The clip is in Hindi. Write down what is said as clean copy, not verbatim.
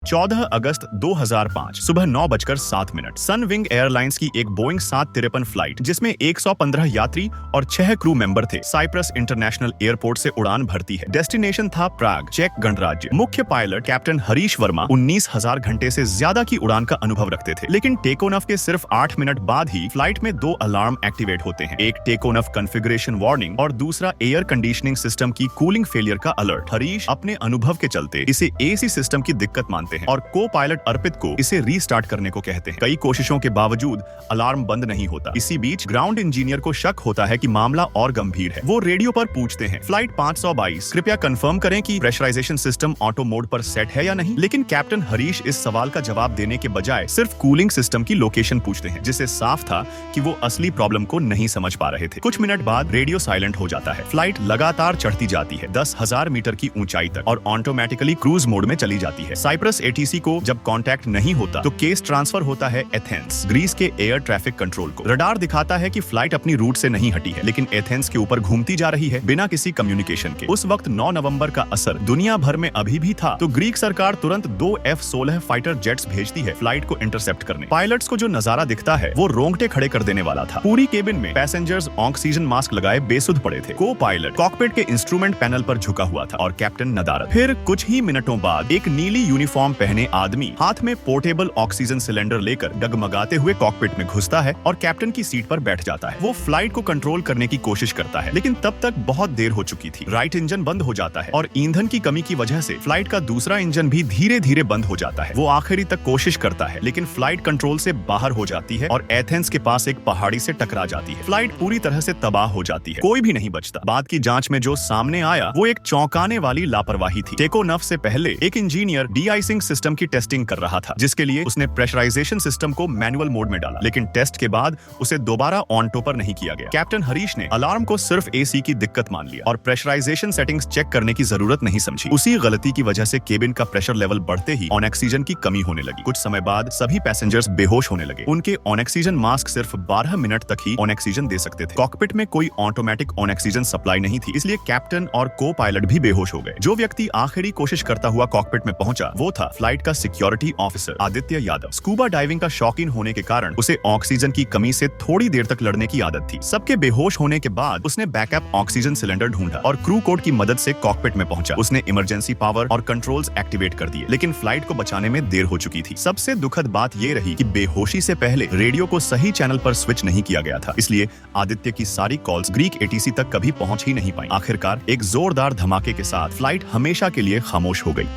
14 अगस्त 2005 सुबह 9:07 सनविंग एयरलाइंस की एक बोइंग 753 फ्लाइट जिसमें 115 यात्री और 6 क्रू मेंबर थे साइप्रस इंटरनेशनल एयरपोर्ट से उड़ान भरती है। डेस्टिनेशन था प्राग, चेक गणराज्य। मुख्य पायलट कैप्टन हरीश वर्मा 19,000 घंटे से ज्यादा की उड़ान का अनुभव रखते थे, लेकिन टेक ऑफ के सिर्फ 8 मिनट बाद ही फ्लाइट में 2 अलार्म एक्टिवेट होते हैं, एक टेक ऑफ कॉन्फ़िगरेशन वार्निंग और दूसरा एयर कंडीशनिंग सिस्टम की कूलिंग फेलियर का अलर्ट। हरीश अपने अनुभव के चलते इसे एसी सिस्टम की दिक्कत मानते हैं और को पायलट अर्पित को इसे रीस्टार्ट करने को कहते हैं। कई कोशिशों के बावजूद अलार्म बंद नहीं होता। इसी बीच ग्राउंड इंजीनियर को शक होता है कि मामला और गंभीर है। वो रेडियो पर पूछते हैं, फ्लाइट 522 कृपया कंफर्म करें कि प्रेशराइजेशन सिस्टम ऑटो मोड पर सेट है या नहीं। लेकिन कैप्टन हरीश इस सवाल का जवाब देने के बजाय सिर्फ कूलिंग सिस्टम की लोकेशन पूछते हैं, जिससे साफ था कि वो असली प्रॉब्लम को नहीं समझ पा रहे थे। कुछ मिनट बाद रेडियो साइलेंट हो जाता है। फ्लाइट लगातार चढ़ती जाती है 10,000 मीटर की ऊंचाई तक और ऑटोमेटिकली क्रूज मोड में चली जाती है। साइप्रस एटीसी को जब कांटेक्ट नहीं होता तो केस ट्रांसफर होता है एथेंस, ग्रीस के एयर ट्रैफिक कंट्रोल को। रडार दिखाता है कि फ्लाइट अपनी रूट से नहीं हटी है, लेकिन एथेंस के ऊपर घूमती जा रही है बिना किसी कम्युनिकेशन के। उस वक्त 9 नवंबर का असर दुनिया भर में अभी भी था, तो ग्रीक सरकार तुरंत 2 F-16 फाइटर जेट्स भेजती है फ्लाइट को इंटरसेप्ट करने। पायलट्स को जो नजारा दिखता है वो रोंगटे खड़े कर देने वाला था। पूरी केबिन में पैसेंजर्स ऑक्सीजन मास्क लगाए बेसुध पड़े थे। को पायलट कॉकपिट के इंस्ट्रूमेंट पैनल पर झुका हुआ था और कैप्टन नदारत। फिर कुछ ही मिनटों बाद एक नीली यूनिफॉर्म पहने आदमी हाथ में पोर्टेबल ऑक्सीजन सिलेंडर लेकर डगमगाते हुए कॉकपिट में घुसता है और कैप्टन की सीट पर बैठ जाता है। वो फ्लाइट को कंट्रोल करने की कोशिश करता है, लेकिन तब तक बहुत देर हो चुकी थी। राइट इंजन बंद हो जाता है और ईंधन की कमी की वजह से फ्लाइट का दूसरा इंजन भी धीरे धीरे बंद हो जाता है। वो आखिरी तक कोशिश करता है, लेकिन फ्लाइट कंट्रोल से बाहर हो जाती है और एथेंस के पास एक पहाड़ी से टकरा जाती है। फ्लाइट पूरी तरह से तबाह हो जाती है, कोई भी नहीं बचता। बाद की जांच में जो सामने आया वो एक चौंकाने वाली लापरवाही थी। टेक ऑफ से पहले एक इंजीनियर डी-आइसिंग सिस्टम की टेस्टिंग कर रहा था, जिसके लिए उसने प्रेशराइजेशन सिस्टम को मैनुअल मोड में डाला, लेकिन टेस्ट के बाद उसे दोबारा ऑन टॉपर नहीं किया गया। कैप्टन हरीश ने अलार्म को सिर्फ एसी की दिक्कत मान लिया और प्रेशराइजेशन सेटिंग्स चेक करने की जरूरत नहीं समझी। उसी गलती की वजह से केबिन का प्रेशर लेवल बढ़ते ही ऑक्सीजन की कमी होने लगी। कुछ समय बाद सभी पैसेंजर्स बेहोश होने लगे। उनके ऑक्सीजन मास्क सिर्फ 12 मिनट तक ही ऑक्सीजन दे सकते थे। कॉकपिट में कोई ऑटोमेटिक ऑक्सीजन सप्लाई नहीं थी, इसलिए कैप्टन और को पायलट भी बेहोश हो गए। जो व्यक्ति आखिरी कोशिश करता हुआ कॉकपिट में पहुंचा वो था फ्लाइट का security officer Aditya Yadav. Scuba diving का शौकीन होने के कारण उसे ऑक्सीजन की कमी से थोड़ी देर तक लड़ने की आदत थी। सबके बेहोश होने के बाद उसने बैकअप ऑक्सीजन सिलेंडर ढूंढा और क्रू कोड की मदद से कॉकपिट में पहुंचा। उसने इमरजेंसी पावर और कंट्रोल्स एक्टिवेट कर दिए, लेकिन फ्लाइट को बचाने में देर हो चुकी थी। सबसे दुखद बात ये रही कि बेहोशी से पहले रेडियो को सही चैनल पर स्विच नहीं किया गया था, इसलिए आदित्य की सारी कॉल्स ग्रीक एटीसी तक कभी पहुंच ही नहीं पाई। आखिरकार एक जोरदार धमाके के साथ फ्लाइट हमेशा के लिए खामोश हो गई।